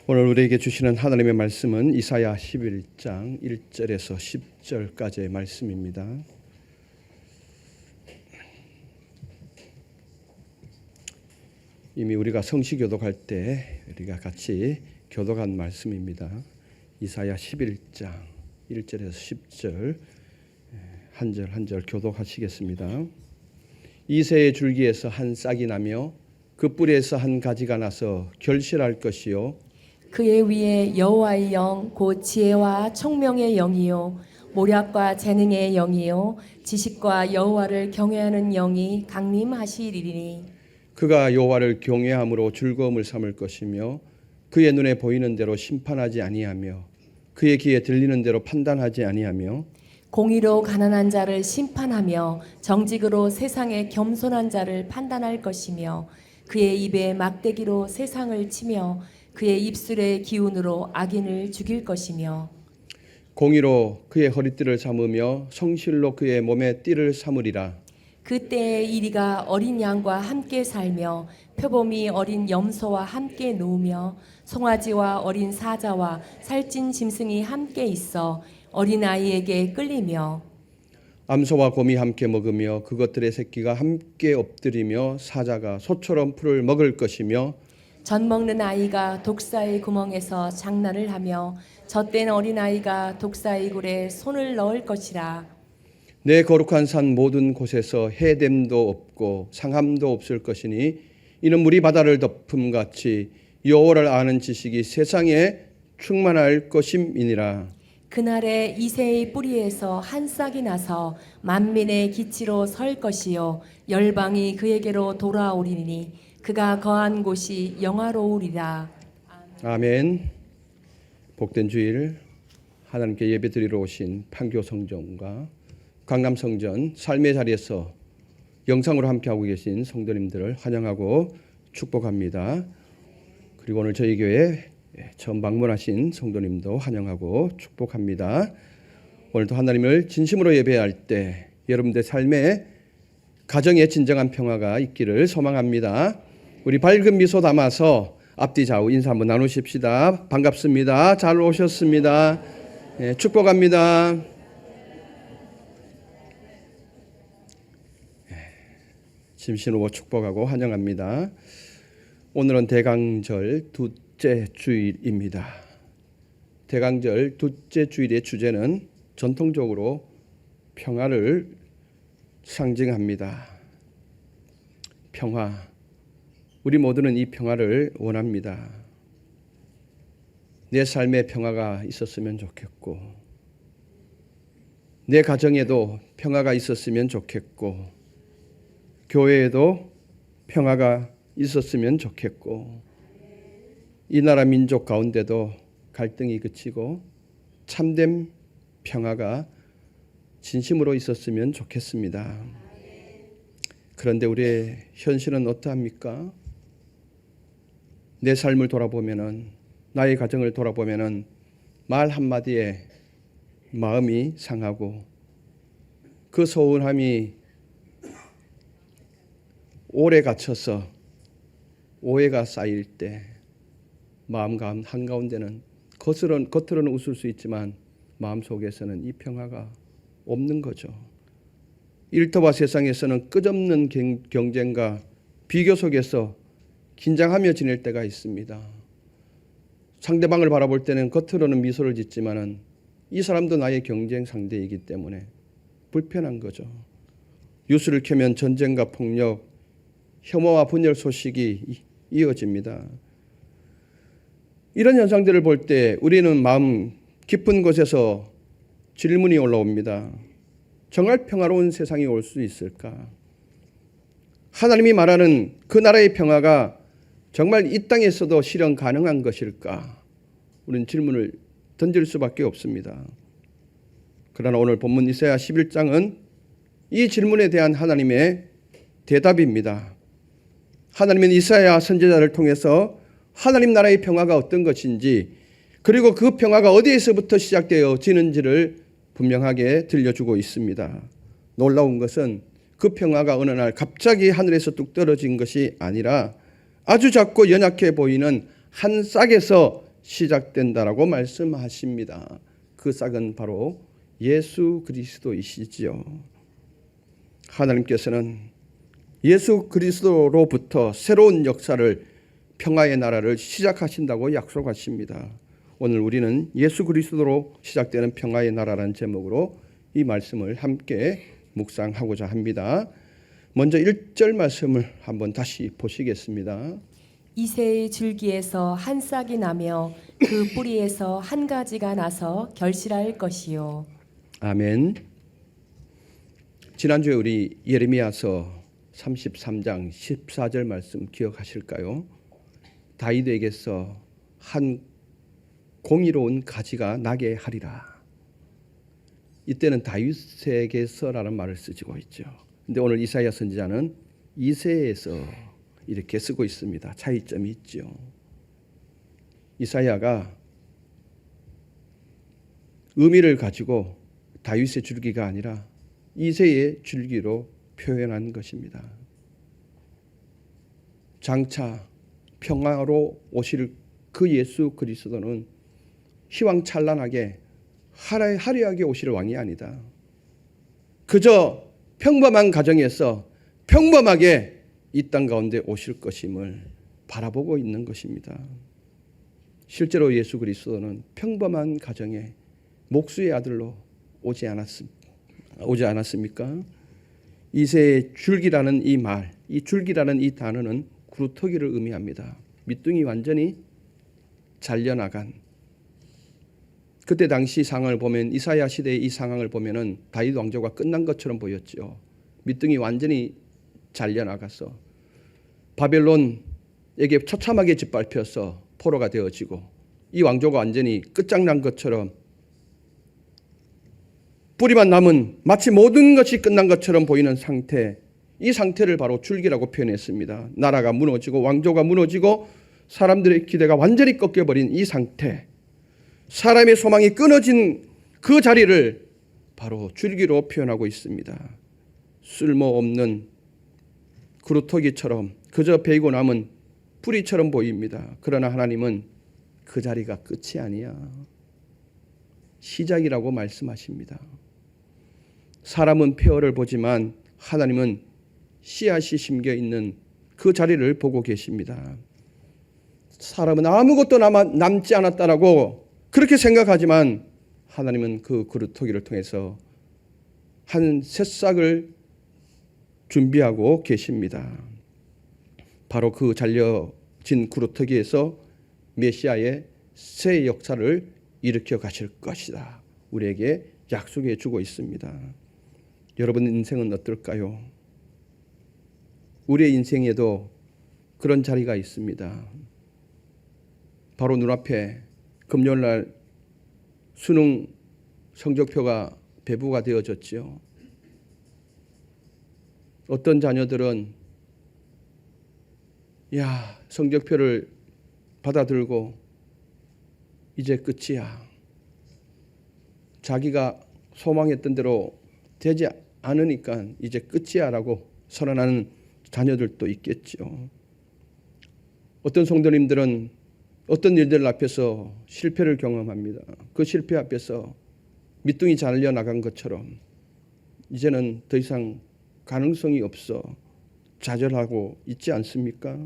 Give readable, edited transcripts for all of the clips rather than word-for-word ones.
오늘 우리에게 주시는 하나님의 말씀은 이사야 11장 1절에서 10절까지의 말씀입니다. 이미 우리가 성시교독할 때 우리가 같이 교독한 말씀입니다. 이사야 11장 1절에서 10절 한 절 한 절 교독하시겠습니다. 이새의 줄기에서 한 싹이 나며 그 뿌리에서 한 가지가 나서 결실할 것이요 그의 위에 여호와의 영 곧 지혜와 총명의 영이요 모략과 재능의 영이요 지식과 여호와를 경외하는 영이 강림하시리니 그가 여호와를 경외함으로 즐거움을 삼을 것이며 그의 눈에 보이는 대로 심판하지 아니하며 그의 귀에 들리는 대로 판단하지 아니하며 공의로 가난한 자를 심판하며 정직으로 세상의 겸손한 자를 판단할 것이며 그의 입에 막대기로 세상을 치며 그의 입술의 기운으로 악인을 죽일 것이며 공의로 그의 허리띠를 삼으며 성실로 그의 몸에 띠를 삼으리라. 그때의 이리가 어린 양과 함께 살며 표범이 어린 염소와 함께 누우며 송아지와 어린 사자와 살찐 짐승이 함께 있어 어린아이에게 끌리며 암소와 곰이 함께 먹으며 그것들의 새끼가 함께 엎드리며 사자가 소처럼 풀을 먹을 것이며 젖 먹는 아이가 독사의 구멍에서 장난을 하며 젖된 어린아이가 독사의 굴에 손을 넣을 것이라. 내 거룩한 산 모든 곳에서 해됨도 없고 상함도 없을 것이니 이는 물이 바다를 덮음같이 여호와를 아는 지식이 세상에 충만할 것임이니라. 그날에 이새의 뿌리에서 한 싹이 나서 만민의 기치로 설 것이요 열방이 그에게로 돌아오리니 그가 거한 곳이 영화로우리라. 아멘. 복된 주일 하나님께 예배드리러 오신 판교성전과 강남성전 삶의 자리에서 영상으로 함께하고 계신 성도님들을 환영하고 축복합니다. 그리고 오늘 저희 교회 처음 방문하신 성도님도 환영하고 축복합니다. 오늘도 하나님을 진심으로 예배할 때 여러분들 삶에 가정에 진정한 평화가 있기를 소망합니다. 우리 밝은 미소 담아서 앞뒤 좌우 인사 한번 나누십시다. 반갑습니다. 잘 오셨습니다. 축복합니다. 심신 후보 축복하고 환영합니다. 오늘은 대강절 둘째 주일입니다. 대강절 둘째 주일의 주제는 전통적으로 평화를 상징합니다. 평화. 우리 모두는 이 평화를 원합니다. 내 삶에 평화가 있었으면 좋겠고, 내 가정에도 평화가 있었으면 좋겠고, 교회에도 평화가 있었으면 좋겠고, 이 나라 민족 가운데도 갈등이 그치고 참된 평화가 진심으로 있었으면 좋겠습니다. 그런데 우리의 현실은 어떠합니까? 내 삶을 돌아보면은, 나의 가정을 보면은 말 한마디에 마음이 상하고 그 서운함이 오래 갇혀서 오해가 쌓일 때 마음 한가운데는 겉으로는 웃을 수 있지만 마음속에서는 이 평화가 없는 거죠. 일터와 세상에서는 끝없는 경쟁과 비교 속에서 긴장하며 지낼 때가 있습니다. 상대방을 바라볼 때는 겉으로는 미소를 짓지만은 이 사람도 나의 경쟁 상대이기 때문에 불편한 거죠. 뉴스를 켜면 전쟁과 폭력, 혐오와 분열 소식이 이어집니다. 이런 현상들을 볼 때 우리는 마음 깊은 곳에서 질문이 올라옵니다. 정말 평화로운 세상이 올 수 있을까? 하나님이 말하는 그 나라의 평화가 정말 이 땅에서도 실현 가능한 것일까? 우리는 질문을 던질 수밖에 없습니다. 그러나 오늘 본문 이사야 11장은 이 질문에 대한 하나님의 대답입니다. 하나님은 이사야 선지자를 통해서 하나님 나라의 평화가 어떤 것인지, 그리고 그 평화가 어디에서부터 시작되어지는지를 분명하게 들려주고 있습니다. 놀라운 것은 그 평화가 어느 날 갑자기 하늘에서 뚝 떨어진 것이 아니라 아주 작고 연약해 보이는 한 싹에서 시작된다라고 말씀하십니다. 그 싹은 바로 예수 그리스도이시지요. 하나님께서는 예수 그리스도로부터 새로운 역사를, 평화의 나라를 시작하신다고 약속하십니다. 오늘 우리는 예수 그리스도로 시작되는 평화의 나라라는 제목으로 이 말씀을 함께 묵상하고자 합니다. 먼저 1절 말씀을 한번 다시 보시겠습니다. 이새의 줄기에서 한 싹이 나며 그 뿌리에서 한 가지가 나서 결실할 것이요. 아멘. 지난주에 우리 예레미야서 33장 14절 말씀 기억하실까요? 다윗에게서 한 공의로운 가지가 나게 하리라. 이때는 다윗에게서라는 말을 쓰고 있죠. 근데 오늘 이사야 선지자는 이새에서 이렇게 쓰고 있습니다. 차이점이 있죠. 이사야가 의미를 가지고 다윗의 줄기가 아니라 이새의 줄기로 표현한 것입니다. 장차 평화로 오실 그 예수 그리스도는 희왕찬란하게 화려하게 오실 왕이 아니다. 그저 평범한 가정에서 평범하게 이 땅 가운데 오실 것임을 바라보고 있는 것입니다. 실제로 예수 그리스도는 평범한 가정에 목수의 아들로 오지 않았습니까? 이새의 줄기라는 이 말, 이 줄기라는 이 단어는 구루터기를 의미합니다. 밑둥이 완전히 잘려나간, 그때 당시 상황을 보면, 이사야 시대의 이 상황을 보면은 다윗 왕조가 끝난 것처럼 보였죠. 밑둥이 완전히 잘려나가서 바벨론에게 처참하게 짓밟혀서 포로가 되어지고, 이 왕조가 완전히 끝장난 것처럼, 뿌리만 남은 마치 모든 것이 끝난 것처럼 보이는 상태, 이 상태를 바로 줄기라고 표현했습니다. 나라가 무너지고 왕조가 무너지고 사람들의 기대가 완전히 꺾여버린 이 상태, 사람의 소망이 끊어진 그 자리를 바로 줄기로 표현하고 있습니다. 쓸모없는 구루터기처럼 그저 베이고 남은 뿌리처럼 보입니다. 그러나 하나님은 그 자리가 끝이 아니야, 시작이라고 말씀하십니다. 사람은 폐허를 보지만 하나님은 씨앗이 심겨 있는 그 자리를 보고 계십니다. 사람은 아무것도 남지 않았다라고 그렇게 생각하지만 하나님은 그 구루터기를 통해서 한 새싹을 준비하고 계십니다. 바로 그 잘려진 구루터기에서 메시아의 새 역사를 일으켜 가실 것이다, 우리에게 약속해 주고 있습니다. 여러분 인생은 어떨까요? 우리의 인생에도 그런 자리가 있습니다. 바로 눈앞에 금요일날 수능 성적표가 배부가 되어졌죠. 어떤 자녀들은 성적표를 받아들고 이제 끝이야, 자기가 소망했던 대로 되지 않으니까 이제 끝이야 라고 선언하는 자녀들도 있겠죠. 어떤 성도님들은 어떤 일들 앞에서 실패를 경험합니다. 그 실패 앞에서 밑둥이 잘려 나간 것처럼 이제는 더 이상 가능성이 없어 좌절하고 있지 않습니까?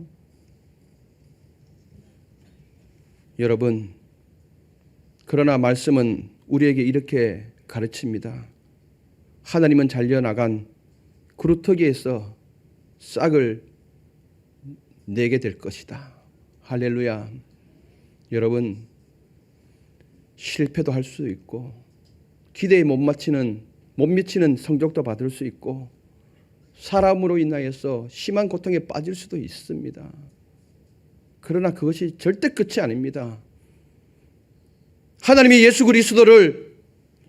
여러분, 그러나 말씀은 우리에게 이렇게 가르칩니다. 하나님은 잘려나간 구루터기에서 싹을 내게 될 것이다. 할렐루야. 여러분, 실패도 할 수 있고 기대에 못 미치는 성적도 받을 수 있고 사람으로 인하여서 심한 고통에 빠질 수도 있습니다. 그러나 그것이 절대 끝이 아닙니다. 하나님이 예수 그리스도를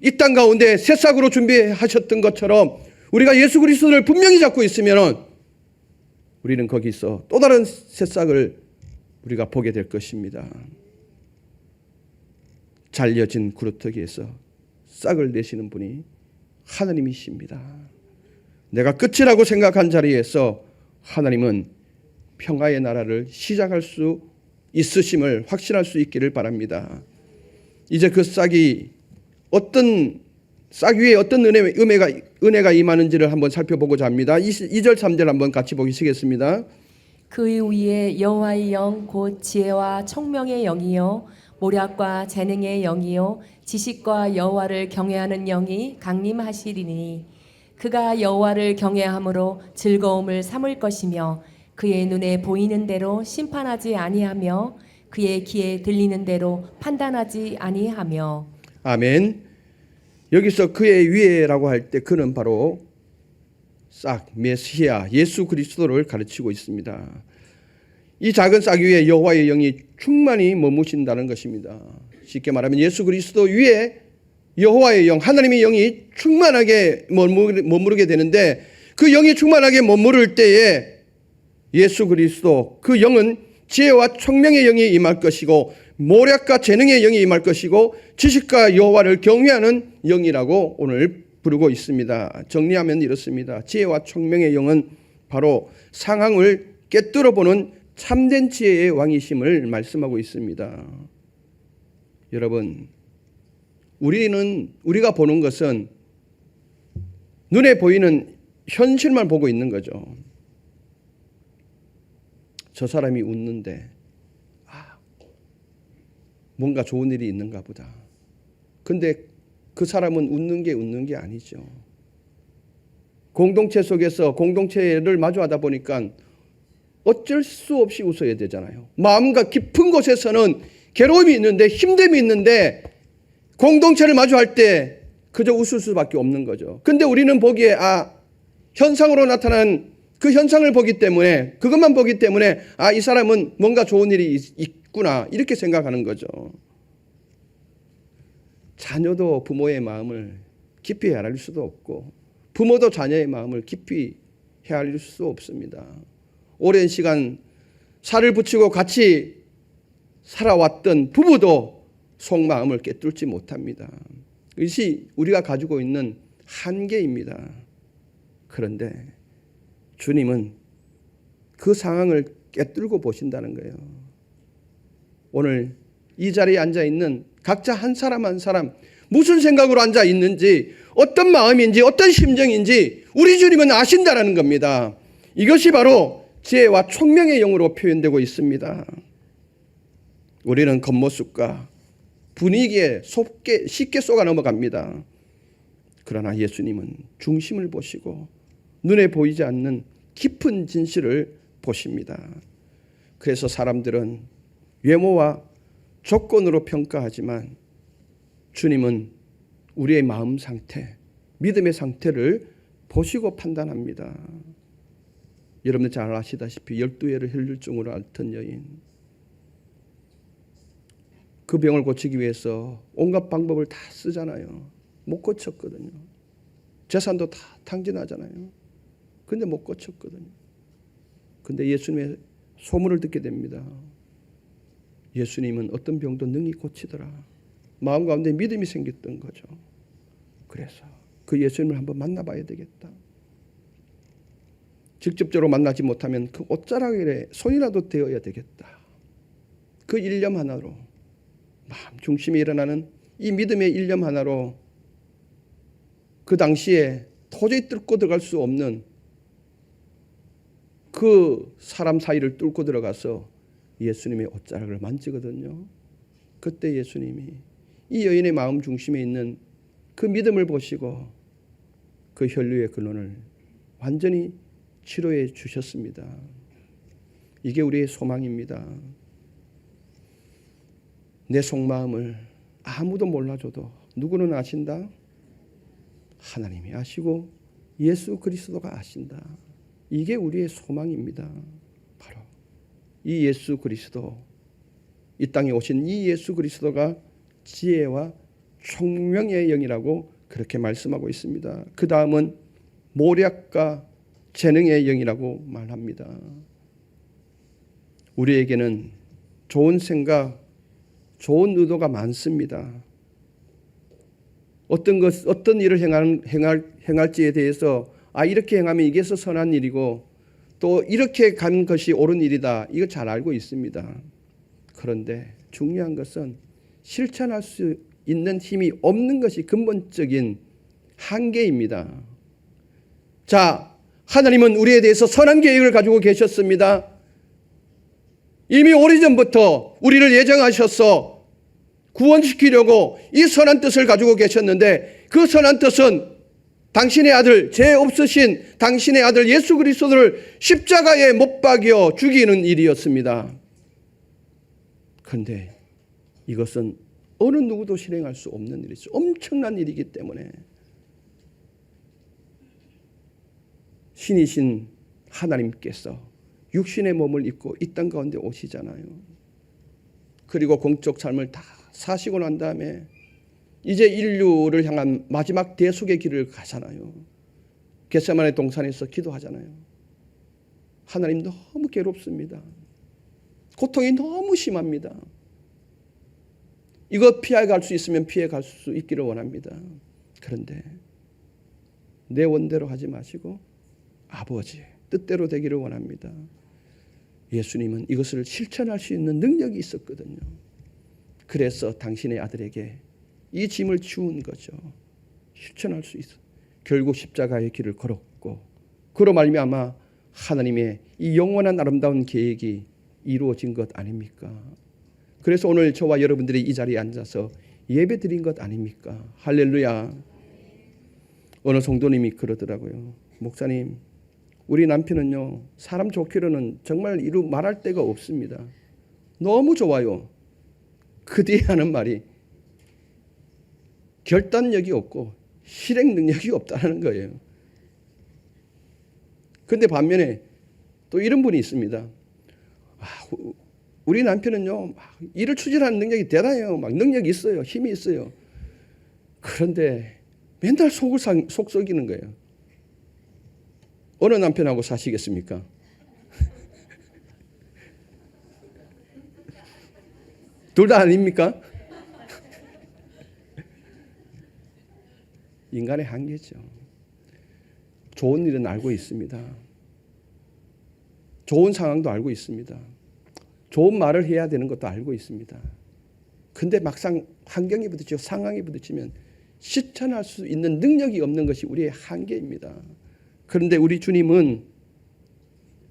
이 땅 가운데 새싹으로 준비하셨던 것처럼 우리가 예수 그리스도를 분명히 잡고 있으면 우리는 거기서 또 다른 새싹을 우리가 보게 될 것입니다. 잘려진 구루터기에서 싹을 내시는 분이 하나님이십니다. 내가 끝이라고 생각한 자리에서 하나님은 평화의 나라를 시작할 수 있으심을 확신할 수 있기를 바랍니다. 이제 그 싹이 싹 위에 어떤 은혜가 임하는지를 한번 살펴보고자 합니다. 2절 3절 한번 같이 보시겠습니다. 그 위에 여호와의 영 곧 지혜와 총명의 영이요 모략과 재능의 영이요 지식과 여호와를 경외하는 영이 강림하시리니 그가 여호와를 경외함으로 즐거움을 삼을 것이며 그의 눈에 보이는 대로 심판하지 아니하며 그의 귀에 들리는 대로 판단하지 아니하며. 아멘. 여기서 그의 위에라고 할 때 그는 바로 싹 메시아 예수 그리스도를 가르치고 있습니다. 이 작은 싹 위에 여호와의 영이 충만히 머무신다는 것입니다. 쉽게 말하면 예수 그리스도 위에 여호와의 영, 하나님의 영이 충만하게 머무르게 되는데 그 영이 충만하게 머무를 때에 예수 그리스도 그 영은 지혜와 총명의 영이 임할 것이고 모략과 재능의 영이 임할 것이고 지식과 여호와를 경외하는 영이라고 오늘 부르고 있습니다. 정리하면 이렇습니다. 지혜와 총명의 영은 바로 상황을 꿰뚫어 보는 참된 지혜의 왕이심을 말씀하고 있습니다. 여러분, 우리가 보는 것은 눈에 보이는 현실만 보고 있는 거죠. 저 사람이 웃는데 뭔가 좋은 일이 있는가 보다. 근데 그 사람은 웃는 게 아니죠. 공동체 속에서 공동체를 마주하다 보니까 어쩔 수 없이 웃어야 되잖아요. 마음과 깊은 곳에서는 괴로움이 있는데 힘듦이 있는데 공동체를 마주할 때 그저 웃을 수밖에 없는 거죠. 근데 우리는 보기에 현상으로 나타난 그 현상을 보기 때문에 그것만 보기 때문에 이 사람은 뭔가 좋은 일이 있구나 이렇게 생각하는 거죠. 자녀도 부모의 마음을 깊이 헤아릴 수도 없고 부모도 자녀의 마음을 깊이 헤아릴 수 없습니다. 오랜 시간 살을 붙이고 같이 살아왔던 부부도 속마음을 꿰뚫지 못합니다. 이것이 우리가 가지고 있는 한계입니다. 그런데 주님은 그 상황을 꿰뚫고 보신다는 거예요. 오늘 이 자리에 앉아 있는 각자 한 사람 한 사람 무슨 생각으로 앉아 있는지 어떤 마음인지 어떤 심정인지 우리 주님은 아신다라는 겁니다. 이것이 바로 지혜와 총명의 영으로 표현되고 있습니다. 우리는 겉모습과 분위기에 쉽게 속아 넘어갑니다. 그러나 예수님은 중심을 보시고 눈에 보이지 않는 깊은 진실을 보십니다. 그래서 사람들은 외모와 조건으로 평가하지만 주님은 우리의 마음 상태, 믿음의 상태를 보시고 판단합니다. 여러분들 잘 아시다시피 12해를 혈류증으로 앓던 여인, 그 병을 고치기 위해서 온갖 방법을 다 쓰잖아요. 못 고쳤거든요. 재산도 다 탕진하잖아요. 근데 못 고쳤거든요. 근데 예수님의 소문을 듣게 됩니다. 예수님은 어떤 병도 능히 고치더라. 마음 가운데 믿음이 생겼던 거죠. 그래서 그 예수님을 한번 만나봐야 되겠다. 직접적으로 만나지 못하면 그 옷자락에 손이라도 대어야 되겠다. 그 일념 하나로 마음 중심에 일어나는 이 믿음의 일념 하나로 그 당시에 도저히 뚫고 들어갈 수 없는 그 사람 사이를 뚫고 들어가서 예수님의 옷자락을 만지거든요. 그때 예수님이 이 여인의 마음 중심에 있는 그 믿음을 보시고 그 혈류의 근원을 완전히 치료해 주셨습니다. 이게 우리의 소망입니다. 내 속마음을 아무도 몰라줘도 누구는 아신다? 하나님이 아시고 예수 그리스도가 아신다. 이게 우리의 소망입니다. 바로 이 예수 그리스도, 이 땅에 오신 이 예수 그리스도가 지혜와 총명의 영이라고 그렇게 말씀하고 있습니다. 그 다음은 모략과 재능의 영이라고 말합니다. 우리에게는 좋은 생각, 좋은 의도가 많습니다. 어떤 일을 행할지에 대해서 이렇게 행하면 이게 선한 일이고 또 이렇게 가는 것이 옳은 일이다. 이거 잘 알고 있습니다. 그런데 중요한 것은 실천할 수 있는 힘이 없는 것이 근본적인 한계입니다. 자, 하나님은 우리에 대해서 선한 계획을 가지고 계셨습니다. 이미 오래전부터 우리를 예정하셔서 구원시키려고 이 선한 뜻을 가지고 계셨는데, 그 선한 뜻은 당신의 아들, 죄 없으신 당신의 아들 예수 그리스도를 십자가에 못 박여 죽이는 일이었습니다. 그런데 이것은 어느 누구도 실행할 수 없는 일이죠. 엄청난 일이기 때문에 신이신 하나님께서 육신의 몸을 입고 이 땅 가운데 오시잖아요. 그리고 공적 삶을 다 사시고 난 다음에 이제 인류를 향한 마지막 대속의 길을 가잖아요. 겟세마네 동산에서 기도하잖아요. 하나님 너무 괴롭습니다. 고통이 너무 심합니다. 이거 피해갈 수 있으면 피해갈 수 있기를 원합니다. 그런데 내 원대로 하지 마시고 아버지 뜻대로 되기를 원합니다. 예수님은 이것을 실천할 수 있는 능력이 있었거든요. 그래서 당신의 아들에게 이 짐을 주운 거죠. 실천할 수 있어. 결국 십자가의 길을 걸었고, 그로 말미암아 하나님의 이 영원한 아름다운 계획이 이루어진 것 아닙니까? 그래서 오늘 저와 여러분들이 이 자리에 앉아서 예배 드린 것 아닙니까? 할렐루야. 어느 성도님이 그러더라고요. 목사님, 우리 남편은요, 사람 좋기로는 정말 이루 말할 데가 없습니다. 너무 좋아요. 그 뒤에 하는 말이 결단력이 없고 실행 능력이 없다는 거예요. 그런데 반면에 또 이런 분이 있습니다. 우리 남편은요, 일을 추진하는 능력이 대단해요. 막 능력이 있어요. 힘이 있어요. 그런데 맨날 속 썩이는 거예요. 어느 남편하고 사시겠습니까? 둘 다 아닙니까? 인간의 한계죠. 좋은 일은 알고 있습니다. 좋은 상황도 알고 있습니다. 좋은 말을 해야 되는 것도 알고 있습니다. 근데 막상 환경이 부딪히고 상황이 부딪히면 실천할 수 있는 능력이 없는 것이 우리의 한계입니다. 그런데 우리 주님은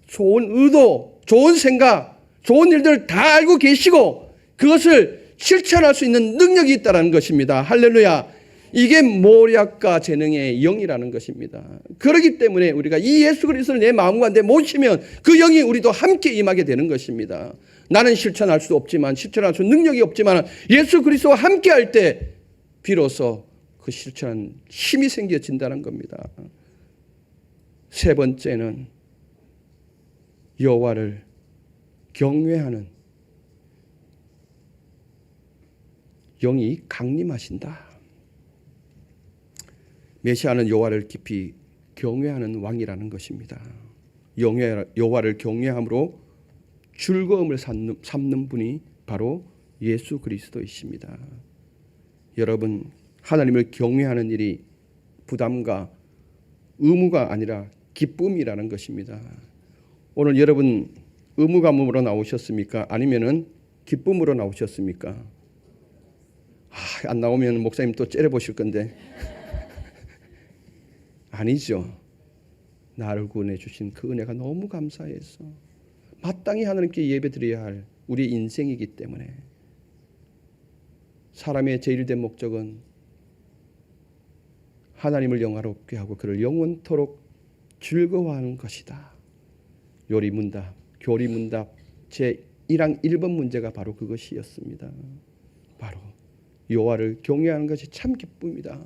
좋은 의도, 좋은 생각, 좋은 일들 다 알고 계시고 그것을 실천할 수 있는 능력이 있다는 것입니다. 할렐루야. 이게 모략과 재능의 영이라는 것입니다. 그렇기 때문에 우리가 이 예수 그리스도를 내 마음 가운데 모시면 그 영이 우리도 함께 임하게 되는 것입니다. 나는 실천할 수 없지만, 실천할 수 능력이 없지만 예수 그리스도와 함께 할 때 비로소 그 실천한 힘이 생겨진다는 겁니다. 세 번째는 여호와를 경외하는 영이 강림하신다. 메시아는 여호와를 깊이 경외하는 왕이라는 것입니다. 여호와를 경외함으로 즐거움을 삼는 분이 바로 예수 그리스도이십니다. 여러분, 하나님을 경외하는 일이 부담과 의무가 아니라 기쁨이라는 것입니다. 오늘 여러분 의무감으로 나오셨습니까? 아니면은 기쁨으로 나오셨습니까? 안 나오면 목사님 또 째려보실 건데. 아니죠. 나를 구원해 주신 그 은혜가 너무 감사해서 마땅히 하나님께 예배드려야 할 우리 인생이기 때문에 사람의 제일된 목적은 하나님을 영화롭게 하고 그를 영원토록 즐거워하는 것이다. 요리문답, 교리문답 제1항 1번 문제가 바로 그것이었습니다. 바로 여호와를 경외하는 것이 참 기쁨이다.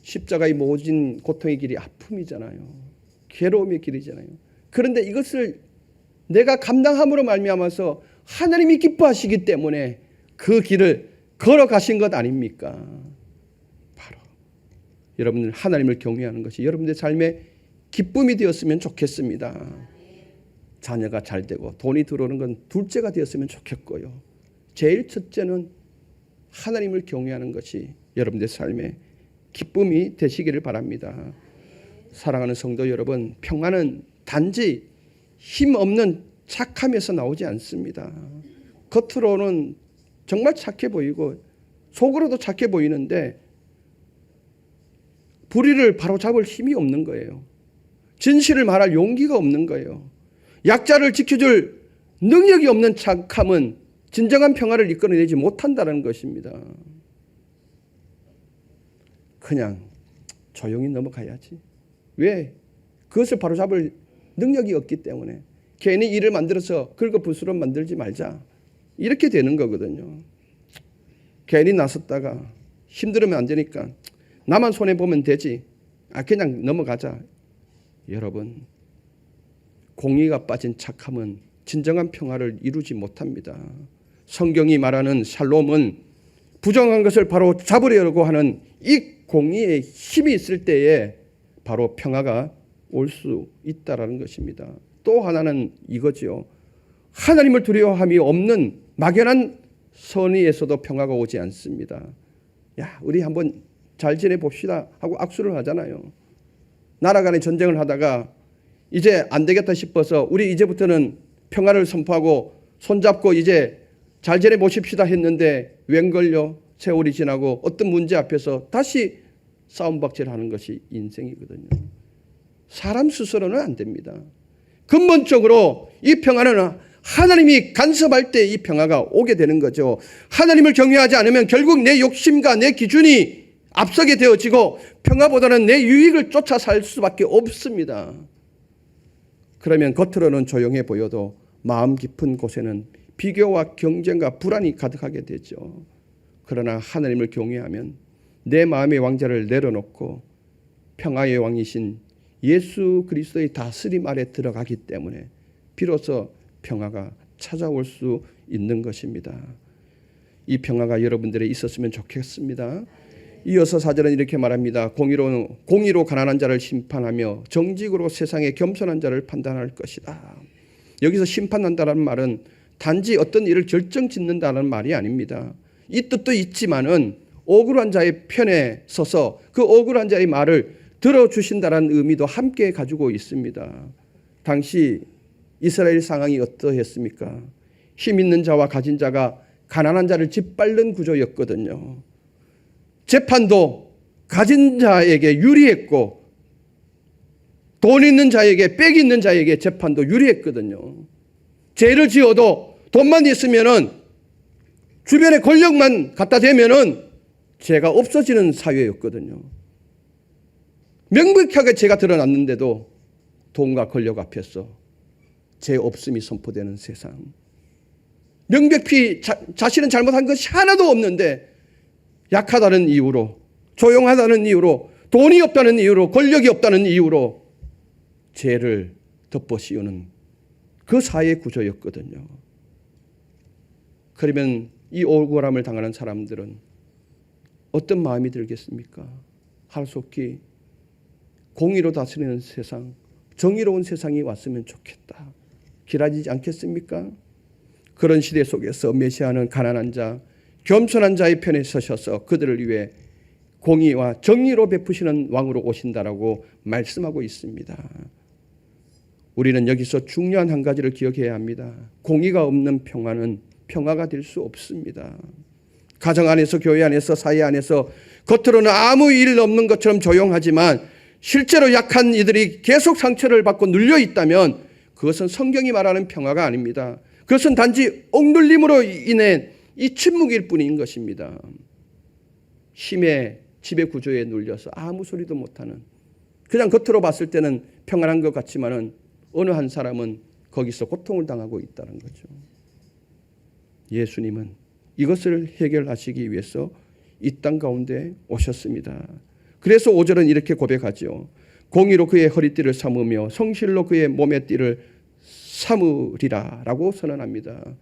십자가의 모진 고통의 길이 아픔이잖아요. 괴로움의 길이잖아요. 그런데 이것을 내가 감당함으로 말미암아서 하나님이 기뻐하시기 때문에 그 길을 걸어가신 것 아닙니까? 바로 여러분들 하나님을 경외하는 것이 여러분들의 삶의 기쁨이 되었으면 좋겠습니다. 자녀가 잘 되고 돈이 들어오는 건 둘째가 되었으면 좋겠고요. 제일 첫째는 하나님을 경외하는 것이 여러분들의 삶의 기쁨이 되시기를 바랍니다. 사랑하는 성도 여러분, 평안은 단지 힘없는 착함에서 나오지 않습니다. 겉으로는 정말 착해 보이고 속으로도 착해 보이는데 불의를 바로잡을 힘이 없는 거예요. 진실을 말할 용기가 없는 거예요. 약자를 지켜줄 능력이 없는 착함은 진정한 평화를 이끌어내지 못한다는 것입니다. 그냥 조용히 넘어가야지. 왜? 그것을 바로잡을 능력이 없기 때문에 괜히 일을 만들어서 긁어부스럼 만들지 말자. 이렇게 되는 거거든요. 괜히 나섰다가 힘들으면 안 되니까 나만 손해보면 되지. 그냥 넘어가자. 여러분, 공의가 빠진 착함은 진정한 평화를 이루지 못합니다. 성경이 말하는 샬롬은 부정한 것을 바로 잡으려고 하는 이 공의의 힘이 있을 때에 바로 평화가 올 수 있다라는 것입니다. 또 하나는 이거지요. 하나님을 두려워함이 없는 막연한 선의에서도 평화가 오지 않습니다. 야, 우리 한번 잘 지내봅시다 하고 악수를 하잖아요. 나라 간에 전쟁을 하다가 이제 안 되겠다 싶어서 우리 이제부터는 평화를 선포하고 손잡고 이제 잘 지내보십시다 했는데 웬걸요? 세월이 지나고 어떤 문제 앞에서 다시 싸움박질하는 것이 인생이거든요. 사람 스스로는 안 됩니다. 근본적으로 이 평화는 하나님이 간섭할 때 이 평화가 오게 되는 거죠. 하나님을 경외하지 않으면 결국 내 욕심과 내 기준이 앞서게 되어지고 평화보다는 내 유익을 쫓아 살 수밖에 없습니다. 그러면 겉으로는 조용해 보여도 마음 깊은 곳에는 비교와 경쟁과 불안이 가득하게 되죠. 그러나 하나님을 경외하면 내 마음의 왕자를 내려놓고 평화의 왕이신 예수 그리스도의 다스림 아래 들어가기 때문에 비로소 평화가 찾아올 수 있는 것입니다. 이 평화가 여러분들에 있었으면 좋겠습니다. 이어서 4절은 이렇게 말합니다. 공의로 가난한 자를 심판하며 정직으로 세상에 겸손한 자를 판단할 것이다. 여기서 심판한다는 말은 단지 어떤 일을 결정짓는다는 말이 아닙니다. 이 뜻도 있지만은 억울한 자의 편에 서서 그 억울한 자의 말을 들어주신다는 의미도 함께 가지고 있습니다. 당시 이스라엘 상황이 어떠했습니까? 힘 있는 자와 가진 자가 가난한 자를 짓밟는 구조였거든요. 재판도 가진 자에게 유리했고 돈 있는 자에게 빽 있는 자에게 재판도 유리했거든요. 죄를 지어도 돈만 있으면은 주변에 권력만 갖다 대면은 죄가 없어지는 사회였거든요. 명백하게 죄가 드러났는데도 돈과 권력 앞에서 죄 없음이 선포되는 세상. 명백히 자신은 잘못한 것이 하나도 없는데 약하다는 이유로, 조용하다는 이유로, 돈이 없다는 이유로, 권력이 없다는 이유로 죄를 덮어씌우는 그 사회 구조였거든요. 그러면 이 억울함을 당하는 사람들은 어떤 마음이 들겠습니까? 하루속히 공의로 다스리는 세상, 정의로운 세상이 왔으면 좋겠다. 기다리지 않겠습니까? 그런 시대 속에서 메시아는 가난한 자, 겸손한 자의 편에 서셔서 그들을 위해 공의와 정의로 베푸시는 왕으로 오신다라고 말씀하고 있습니다. 우리는 여기서 중요한 한 가지를 기억해야 합니다. 공의가 없는 평화는 평화가 될 수 없습니다. 가정 안에서, 교회 안에서, 사회 안에서 겉으로는 아무 일 없는 것처럼 조용하지만 실제로 약한 이들이 계속 상처를 받고 눌려 있다면 그것은 성경이 말하는 평화가 아닙니다. 그것은 단지 억눌림으로 인해 이 침묵일 뿐인 것입니다. 힘의 지배 구조에 눌려서 아무 소리도 못하는, 그냥 겉으로 봤을 때는 평안한 것 같지만은 어느 한 사람은 거기서 고통을 당하고 있다는 거죠. 예수님은 이것을 해결하시기 위해서 이 땅 가운데 오셨습니다. 그래서 5절은 이렇게 고백하죠. 공의로 그의 허리띠를 삼으며 성실로 그의 몸의 띠를 삼으리라 라고 선언합니다.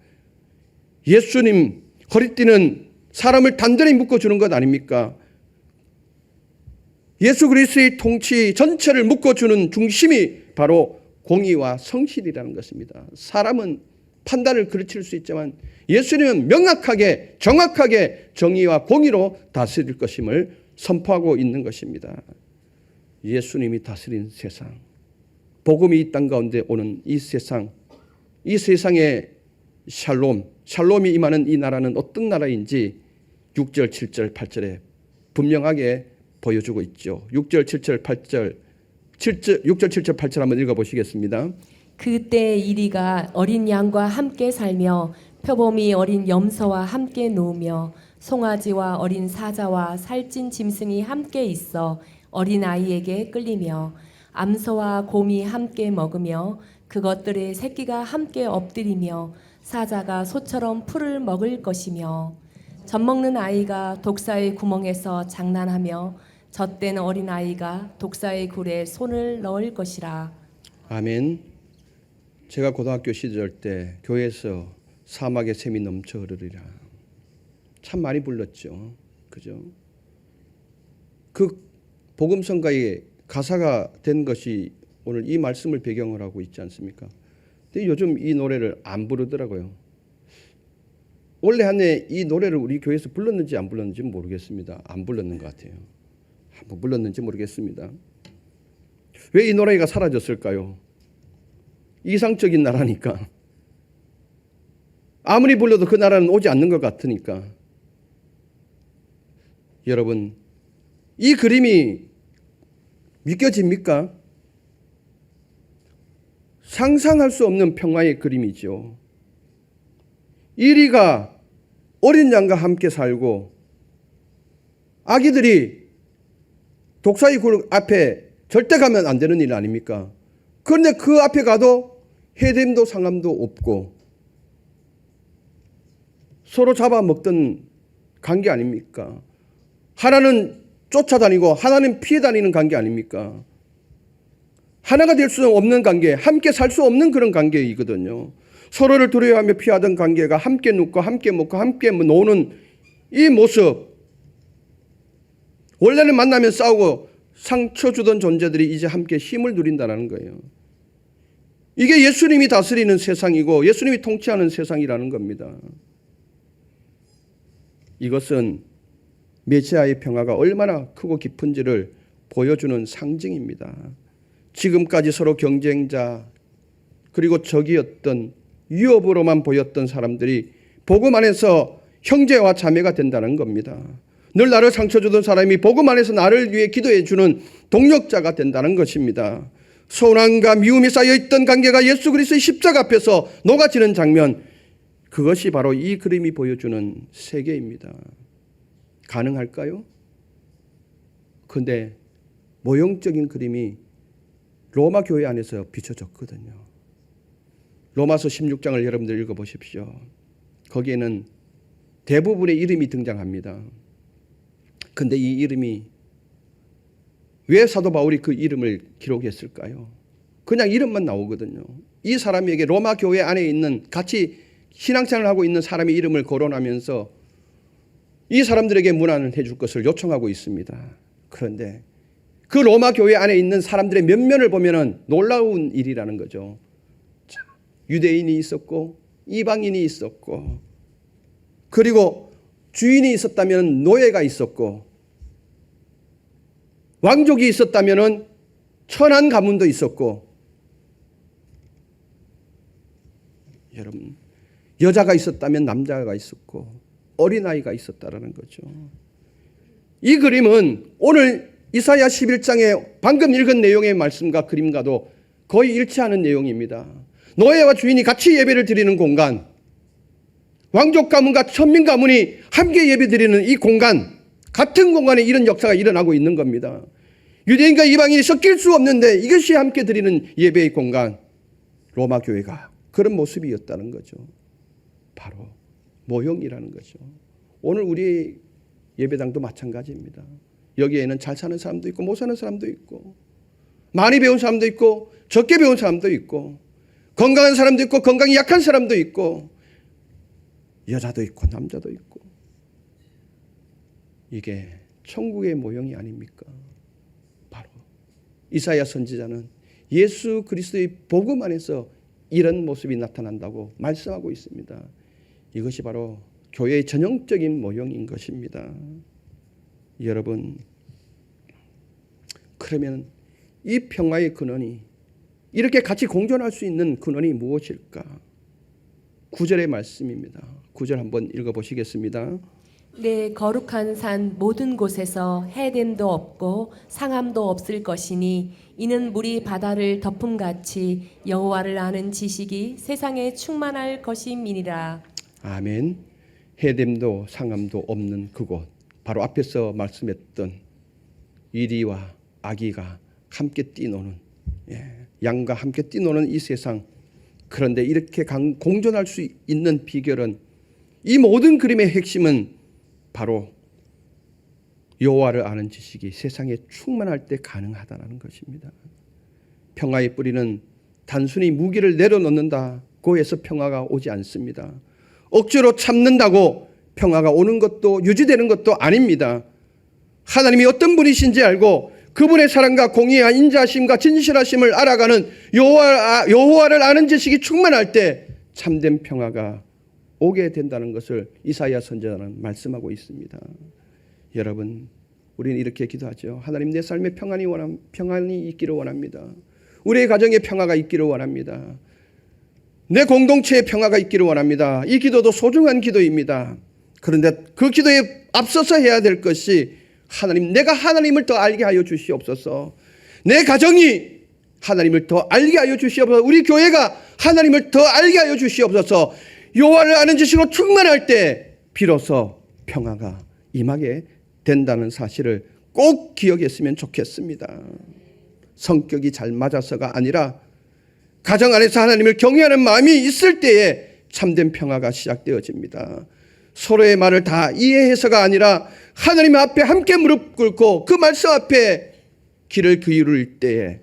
예수님 허리띠는 사람을 단단히 묶어주는 것 아닙니까? 예수 그리스도의 통치 전체를 묶어주는 중심이 바로 공의와 성실이라는 것입니다. 사람은 판단을 그르칠 수 있지만 예수님은 명확하게 정확하게 정의와 공의로 다스릴 것임을 선포하고 있는 것입니다. 예수님이 다스린 세상, 복음이 이 땅 가운데 오는 이 세상, 이 세상에 샬롬이 임하는 이 나라는 어떤 나라인지 6절, 7절, 8절에 분명하게 보여주고 있죠. 6절, 7절, 8절, 6절, 7절, 8절 한번 읽어보시겠습니다. 그때 이리가 어린 양과 함께 살며 표범이 어린 염소와 함께 노으며 송아지와 어린 사자와 살찐 짐승이 함께 있어 어린 아이에게 끌리며 암소와 곰이 함께 먹으며 그것들의 새끼가 함께 엎드리며 사자가 소처럼 풀을 먹을 것이며 젖먹는 아이가 독사의 구멍에서 장난하며 젖된 어린 아이가 독사의 굴에 손을 넣을 것이라. 아멘. 제가 고등학교 시절 때 교회에서 사막의 샘이 넘쳐 흐르리라 참 많이 불렀죠. 그죠? 그 복음성가의 가사가 된 것이 오늘 이 말씀을 배경으로 하고 있지 않습니까? 근데 요즘 이 노래를 안 부르더라고요. 원래 한 해 이 노래를 우리 교회에서 불렀는지 안 불렀는지 모르겠습니다. 안 불렀는 것 같아요. 한번 불렀는지 모르겠습니다. 왜 이 노래가 사라졌을까요? 이상적인 나라니까. 아무리 불러도 그 나라는 오지 않는 것 같으니까. 여러분, 이 그림이 믿겨집니까? 상상할 수 없는 평화의 그림이죠. 이리가 어린 양과 함께 살고 아기들이 독사의 굴 앞에 절대 가면 안 되는 일 아닙니까? 그런데 그 앞에 가도 해됨도 상함도 없고 서로 잡아먹던 관계 아닙니까? 하나는 쫓아다니고 하나는 피해 다니는 관계 아닙니까? 하나가 될 수 없는 관계, 함께 살 수 없는 그런 관계이거든요. 서로를 두려워하며 피하던 관계가 함께 눕고 함께 먹고 함께 노는 이 모습, 원래는 만나면 싸우고 상처 주던 존재들이 이제 함께 힘을 누린다는 거예요. 이게 예수님이 다스리는 세상이고 예수님이 통치하는 세상이라는 겁니다. 이것은 메시아의 평화가 얼마나 크고 깊은지를 보여주는 상징입니다. 지금까지 서로 경쟁자 그리고 적이었던 위협으로만 보였던 사람들이 복음 안에서 형제와 자매가 된다는 겁니다. 늘 나를 상처 주던 사람이 복음 안에서 나를 위해 기도해 주는 동력자가 된다는 것입니다. 서운함과 미움이 쌓여있던 관계가 예수 그리스도의 십자가 앞에서 녹아지는 장면, 그것이 바로 이 그림이 보여주는 세계입니다. 가능할까요? 그런데 모형적인 그림이 로마 교회 안에서 비춰졌거든요. 로마서 16장을 여러분들 읽어보십시오. 거기에는 대부분의 이름이 등장합니다. 그런데 이 이름이 왜 사도 바울이 그 이름을 기록했을까요? 그냥 이름만 나오거든요. 이 사람에게 로마 교회 안에 있는 같이 신앙생활을 하고 있는 사람의 이름을 거론하면서 이 사람들에게 문안을 해줄 것을 요청하고 있습니다. 그런데 그 로마 교회 안에 있는 사람들의 면면을 보면 놀라운 일이라는 거죠. 자, 유대인이 있었고 이방인이 있었고 그리고 주인이 있었다면 노예가 있었고 왕족이 있었다면 천한 가문도 있었고 여러분 여자가 있었다면 남자가 있었고 어린아이가 있었다라는 거죠. 이 그림은 오늘 이사야 11장에 방금 읽은 내용의 말씀과 그림과도 거의 일치하는 내용입니다. 노예와 주인이 같이 예배를 드리는 공간, 왕족 가문과 천민 가문이 함께 예배 드리는 이 공간, 같은 공간에 이런 역사가 일어나고 있는 겁니다. 유대인과 이방인이 섞일 수 없는데 이것이 함께 드리는 예배의 공간, 로마 교회가 그런 모습이었다는 거죠. 바로 모형이라는 거죠. 오늘 우리 예배당도 마찬가지입니다. 여기에는 잘 사는 사람도 있고 못 사는 사람도 있고 많이 배운 사람도 있고 적게 배운 사람도 있고 건강한 사람도 있고 건강이 약한 사람도 있고 여자도 있고 남자도 있고 이게 천국의 모형이 아닙니까? 바로 이사야 선지자는 예수 그리스도의 복음 안에서 이런 모습이 나타난다고 말씀하고 있습니다. 이것이 바로 교회의 전형적인 모형인 것입니다. 여러분, 그러면 이 평화의 근원이 이렇게 같이 공존할 수 있는 근원이 무엇일까? 9절의 말씀입니다. 9절 한번 읽어보시겠습니다. 내 거룩한 산 모든 곳에서 해됨도 없고 상함도 없을 것이니 이는 물이 바다를 덮음같이 여호와를 아는 지식이 세상에 충만할 것임이니라. 아멘. 해됨도 상함도 없는 그곳, 바로 앞에서 말씀했던 이리와 아기가 함께 뛰노는, 양과 함께 뛰노는 이 세상. 그런데 이렇게 공존할 수 있는 비결은, 이 모든 그림의 핵심은 바로 여호와를 아는 지식이 세상에 충만할 때 가능하다는 것입니다. 평화의 뿌리는 단순히 무기를 내려놓는다고 해서 평화가 오지 않습니다. 억지로 참는다고 평화가 오는 것도 유지되는 것도 아닙니다. 하나님이 어떤 분이신지 알고 그분의 사랑과 공의와 인자하심과 진실하심을 알아가는 여호와를 아는 지식이 충만할 때 참된 평화가 오게 된다는 것을 이사야 선지자는 말씀하고 있습니다. 여러분, 우리는 이렇게 기도하죠. 하나님, 내 삶에 평안이 있기를 원합니다. 우리의 가정에 평화가 있기를 원합니다. 내 공동체에 평화가 있기를 원합니다. 이 기도도 소중한 기도입니다. 그런데 그 기도에 앞서서 해야 될 것이, 하나님, 내가 하나님을 더 알게 하여 주시옵소서. 내 가정이 하나님을 더 알게 하여 주시옵소서. 우리 교회가 하나님을 더 알게 하여 주시옵소서. 여호와를 아는 지식으로 충만할 때 비로소 평화가 임하게 된다는 사실을 꼭 기억했으면 좋겠습니다. 성격이 잘 맞아서가 아니라 가정 안에서 하나님을 경외하는 마음이 있을 때에 참된 평화가 시작되어집니다. 서로의 말을 다 이해해서가 아니라 하나님 앞에 함께 무릎 꿇고 그 말씀 앞에 길을 기울일 때에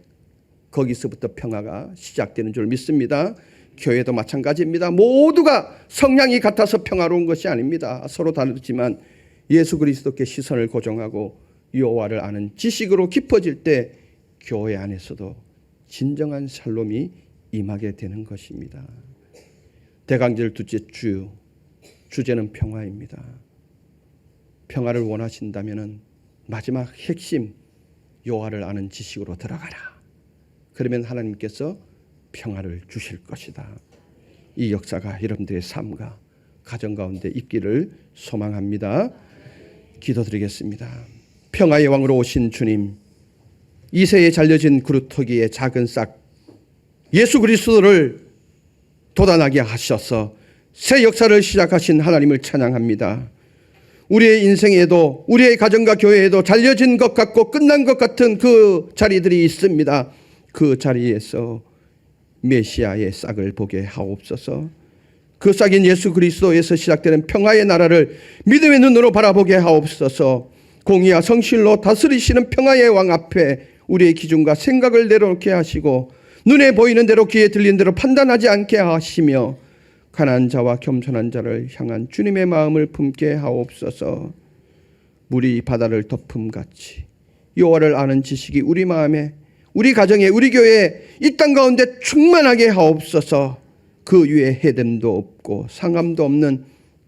거기서부터 평화가 시작되는 줄 믿습니다. 교회도 마찬가지입니다. 모두가 성향이 같아서 평화로운 것이 아닙니다. 서로 다르지만 예수 그리스도께 시선을 고정하고 여호와를 아는 지식으로 깊어질 때 교회 안에서도 진정한 샬롬이 임하게 되는 것입니다. 대강절 둘째 주제는 평화입니다. 평화를 원하신다면 마지막 핵심, 여호와를 아는 지식으로 들어가라. 그러면 하나님께서 평화를 주실 것이다. 이 역사가 여러분들의 삶과 가정 가운데 있기를 소망합니다. 기도드리겠습니다. 평화의 왕으로 오신 주님, 이새에 잘려진 그루터기의 작은 싹 예수 그리스도를 돋아나게 하셔서 새 역사를 시작하신 하나님을 찬양합니다. 우리의 인생에도 우리의 가정과 교회에도 잘려진 것 같고 끝난 것 같은 그 자리들이 있습니다. 그 자리에서 메시아의 싹을 보게 하옵소서. 그 싹인 예수 그리스도에서 시작되는 평화의 나라를 믿음의 눈으로 바라보게 하옵소서. 공의와 성실로 다스리시는 평화의 왕 앞에 우리의 기준과 생각을 내려놓게 하시고 눈에 보이는 대로 귀에 들리는 대로 판단하지 않게 하시며 가난한 자와 겸손한 자를 향한 주님의 마음을 품게 하옵소서. 물이 바다를 덮음같이 여호와를 아는 지식이 우리 마음에, 우리 가정에, 우리 교회에 이 땅 가운데 충만하게 하옵소서. 그 위에 해됨도 없고 상함도 없는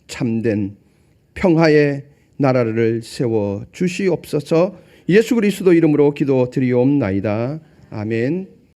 참된 평화의 나라를 세워 주시옵소서. 예수 그리스도 이름으로 기도드리옵나이다. 아멘.